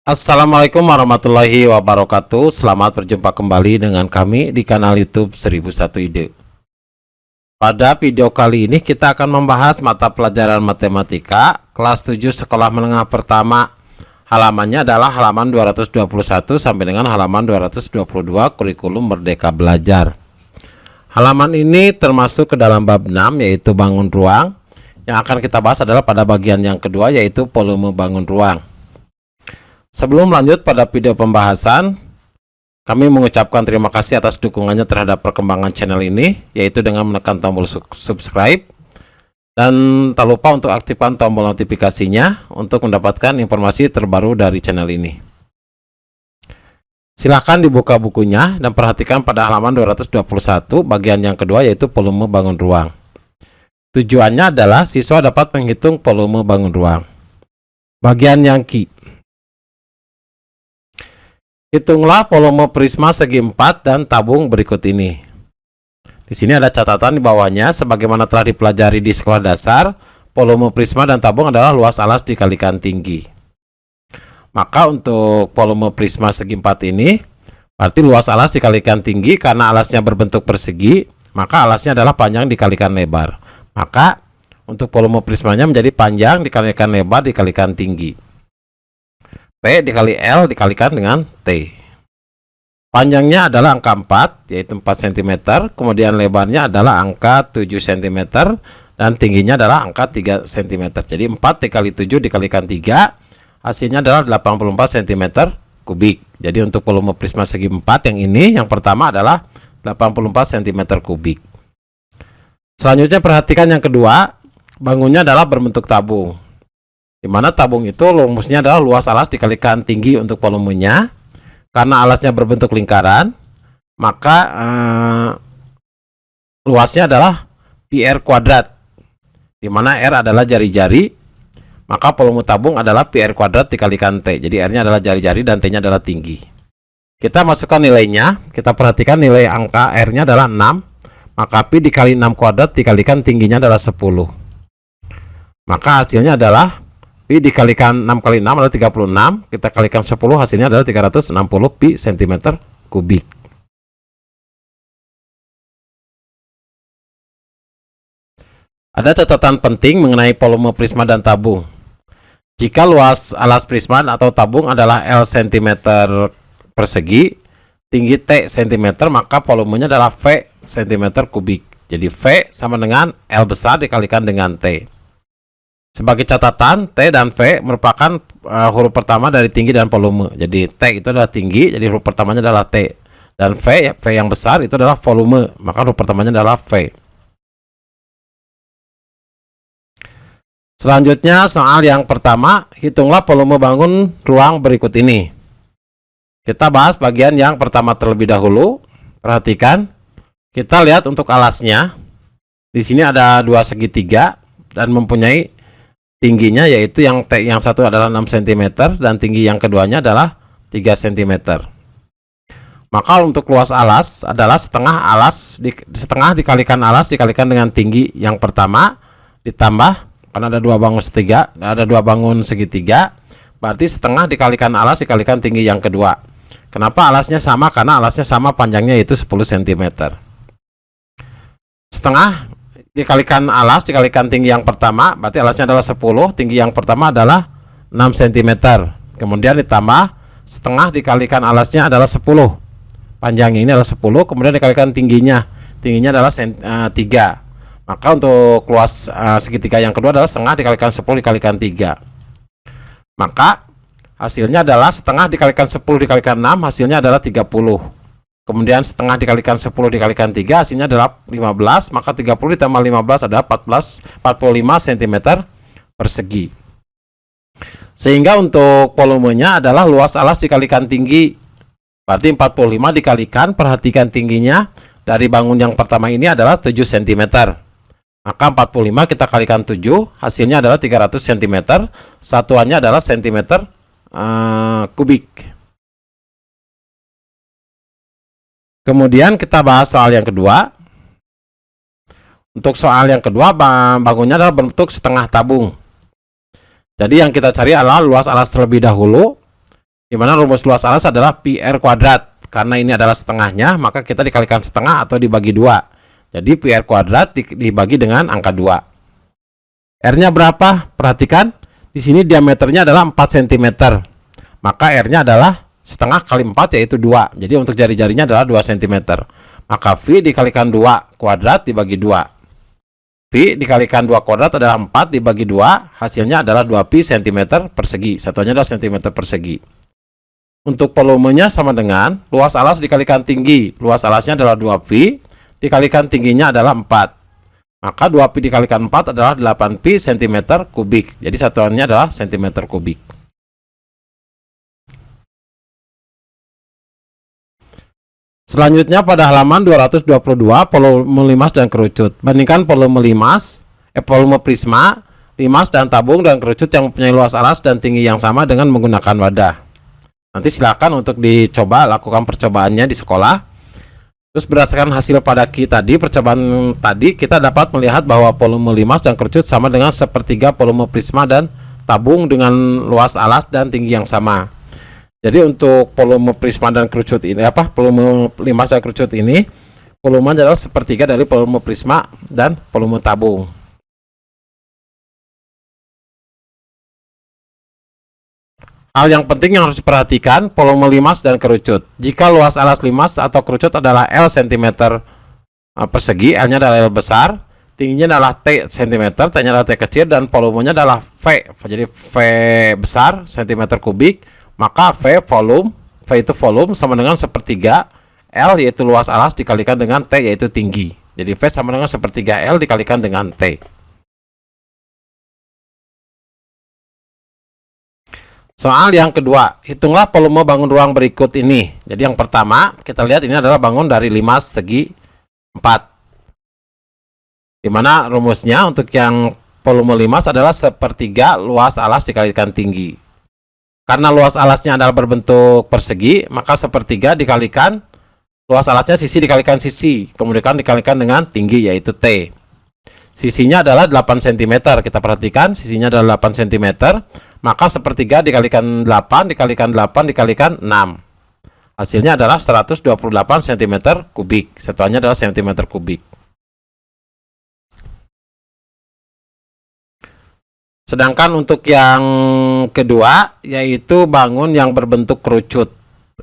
Assalamualaikum warahmatullahi wabarakatuh. Selamat berjumpa kembali dengan kami di kanal YouTube 1001 Ide. Pada video kali ini kita akan membahas mata pelajaran matematika kelas 7 sekolah menengah pertama. Halamannya adalah halaman 221 sampai dengan halaman 222 kurikulum Merdeka Belajar. Halaman ini termasuk ke dalam bab 6 yaitu bangun ruang. Yang akan kita bahas adalah pada bagian yang kedua yaitu volume bangun ruang. Sebelum lanjut pada video pembahasan, kami mengucapkan terima kasih atas dukungannya terhadap perkembangan channel ini, yaitu dengan menekan tombol subscribe. Dan tak lupa untuk aktifkan tombol notifikasinya untuk mendapatkan informasi terbaru dari channel ini. Silahkan dibuka bukunya dan perhatikan pada halaman 221 bagian yang kedua yaitu volume bangun ruang. Tujuannya adalah siswa dapat menghitung volume bangun ruang. Bagian yang Ki. Hitunglah volume prisma segi 4 dan tabung berikut ini. Di sini ada catatan di bawahnya, sebagaimana telah dipelajari di sekolah dasar, volume prisma dan tabung adalah luas alas dikalikan tinggi. Maka untuk volume prisma segi 4 ini, berarti luas alas dikalikan tinggi karena alasnya berbentuk persegi, maka alasnya adalah panjang dikalikan lebar. Maka untuk volume prismanya menjadi panjang dikalikan lebar dikalikan tinggi. P dikali L dikalikan dengan T. Panjangnya adalah angka 4, yaitu 4 cm, kemudian lebarnya adalah angka 7 cm, dan tingginya adalah angka 3 cm. Jadi 4 dikali 7 dikalikan 3, hasilnya adalah 84 cm kubik. Jadi untuk volume prisma segi 4 yang ini, yang pertama adalah 84 cm kubik. Selanjutnya perhatikan yang kedua, bangunnya adalah berbentuk tabung. Di mana tabung itu rumusnya adalah luas alas dikalikan tinggi untuk volumenya. Karena alasnya berbentuk lingkaran, maka luasnya adalah pi R kuadrat. Di mana R adalah jari-jari, maka volume tabung adalah pi R kuadrat dikalikan T. Jadi R-nya adalah jari-jari dan T-nya adalah tinggi. Kita masukkan nilainya, kita perhatikan nilai angka R-nya adalah 6, maka pi dikali 6 kuadrat dikalikan tingginya adalah 10. Maka hasilnya adalah pi dikalikan 6 kali 6 adalah 36, kita kalikan 10 hasilnya adalah 360 pi cm kubik. Ada catatan penting mengenai volume prisma dan tabung. Jika luas alas prisma atau tabung adalah L cm persegi, tinggi T cm, maka volumenya adalah V cm kubik. Jadi V sama dengan L besar dikalikan dengan T. Sebagai catatan, T dan V merupakan huruf pertama dari tinggi dan volume. Jadi T itu adalah tinggi, jadi huruf pertamanya adalah T. Dan V yang besar itu adalah volume, maka huruf pertamanya adalah V. Selanjutnya soal yang pertama, hitunglah volume bangun ruang berikut ini. Kita bahas bagian yang pertama terlebih dahulu. Perhatikan, kita lihat untuk alasnya. Di sini ada dua segitiga dan mempunyai tingginya yaitu yang satu adalah 6 cm dan tinggi yang keduanya adalah 3 cm. Maka untuk luas alas adalah setengah dikalikan alas dikalikan dengan tinggi yang pertama ditambah, karena ada dua bangun segitiga, berarti setengah dikalikan alas dikalikan tinggi yang kedua. Kenapa alasnya sama? Karena alasnya sama, panjangnya yaitu 10 cm. Setengah dikalikan alas dikalikan tinggi yang pertama, berarti alasnya adalah 10, tinggi yang pertama adalah 6 cm. Kemudian ditambah setengah dikalikan alasnya adalah 10, panjangnya ini adalah 10, kemudian dikalikan tingginya adalah 3. Maka untuk luas segitiga yang kedua adalah setengah dikalikan 10 dikalikan 3. Maka hasilnya adalah setengah dikalikan 10 dikalikan 6, hasilnya adalah 30. Kemudian setengah dikalikan 10 dikalikan 3 hasilnya adalah 15, maka 30 ditambah 15 adalah 45 cm persegi. Sehingga untuk volumenya adalah luas alas dikalikan tinggi. Berarti 45 dikalikan, perhatikan tingginya dari bangun yang pertama ini adalah 7 cm. Maka 45 kita kalikan 7, hasilnya adalah 300 cm. Satuannya adalah cm kubik. Kemudian kita bahas soal yang kedua. Untuk soal yang kedua, bangunnya adalah bentuk setengah tabung. Jadi yang kita cari adalah luas alas terlebih dahulu. di mana rumus luas alas adalah pi r kuadrat. Karena ini adalah setengahnya, maka kita dikalikan setengah atau dibagi 2. Jadi pi r kuadrat dibagi dengan angka 2. R-nya berapa? Perhatikan, di sini diameternya adalah 4 cm. Maka R-nya adalah setengah kali 4 yaitu 2. Jadi untuk jari-jarinya adalah 2 cm. Maka V dikalikan 2 kuadrat dibagi 2. V dikalikan 2 kuadrat adalah 4 dibagi 2. Hasilnya adalah 2pi cm persegi. Satuannya adalah cm persegi. Untuk volumenya sama dengan luas alas dikalikan tinggi. Luas alasnya adalah 2pi, dikalikan tingginya adalah 4. Maka 2pi dikalikan 4 adalah 8pi cm kubik. Jadi satuannya adalah cm kubik. Selanjutnya pada halaman 222, volume limas dan kerucut. Bandingkan volume prisma, limas dan tabung dan kerucut yang mempunyai luas alas dan tinggi yang sama dengan menggunakan wadah. Nanti silakan untuk dicoba, lakukan percobaannya di sekolah. Terus berdasarkan hasil pada tadi, percobaan tadi, kita dapat melihat bahwa volume limas dan kerucut sama dengan sepertiga volume prisma dan tabung dengan luas alas dan tinggi yang sama. Jadi untuk volume prisma dan kerucut ini, volume limas dan kerucut ini, volumenya adalah sepertiga dari volume prisma dan volume tabung. Hal yang penting yang harus diperhatikan, volume limas dan kerucut. Jika luas alas limas atau kerucut adalah L cm persegi, L-nya adalah L besar, tingginya adalah T cm, T-nya adalah T kecil, dan volumenya adalah V. Jadi V besar cm kubik, maka V itu volume sama dengan sepertiga L yaitu luas alas dikalikan dengan T yaitu tinggi. Jadi V sama dengan sepertiga L dikalikan dengan T. Soal yang kedua, hitunglah volume bangun ruang berikut ini. Jadi yang pertama, kita lihat ini adalah bangun dari limas segi 4. Dimana rumusnya untuk yang volume limas adalah sepertiga luas alas dikalikan tinggi. Karena luas alasnya adalah berbentuk persegi, maka sepertiga dikalikan luas alasnya sisi dikalikan sisi, kemudian dikalikan dengan tinggi yaitu T. Sisinya adalah 8 cm. Kita perhatikan sisinya adalah 8 cm. Maka sepertiga dikalikan 8 dikalikan 8 dikalikan 6. Hasilnya adalah 128 cm kubik. Satuannya adalah cm kubik. Sedangkan untuk yang kedua, yaitu bangun yang berbentuk kerucut.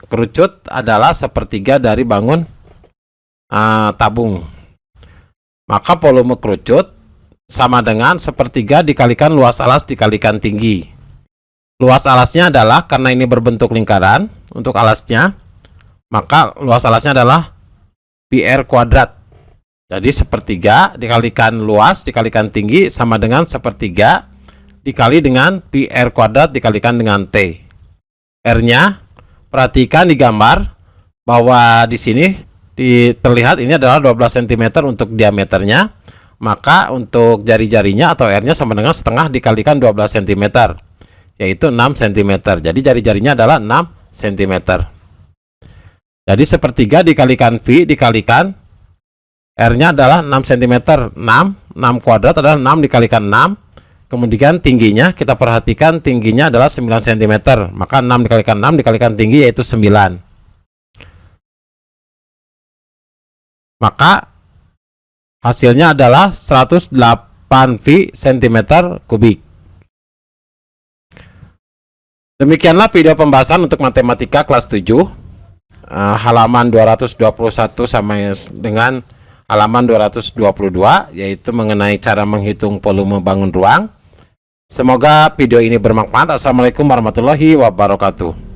Kerucut adalah sepertiga dari bangun tabung. Maka volume kerucut sama dengan sepertiga dikalikan luas alas dikalikan tinggi. Luas alasnya adalah, karena ini berbentuk lingkaran, untuk alasnya, maka luas alasnya adalah pi r kuadrat. Jadi sepertiga dikalikan luas dikalikan tinggi sama dengan sepertiga dikali dengan pi r kuadrat dikalikan dengan T. R-nya, perhatikan di gambar bahwa di sini terlihat ini adalah 12 cm untuk diameternya, maka untuk jari-jarinya atau R-nya sama dengan setengah dikalikan 12 cm, yaitu 6 cm. Jadi jari-jarinya adalah 6 cm. Jadi sepertiga dikalikan V dikalikan R-nya adalah 6 cm. 6 kuadrat adalah 6 dikalikan 6. Kemudian tingginya, kita perhatikan tingginya adalah 9 cm. Maka 6 dikalikan 6 dikalikan tinggi yaitu 9. Maka hasilnya adalah 108 V cm kubik. Demikianlah video pembahasan untuk matematika kelas 7, halaman 221 sampai dengan halaman 222, yaitu mengenai cara menghitung volume bangun ruang. Semoga video ini bermanfaat. Assalamualaikum warahmatullahi wabarakatuh.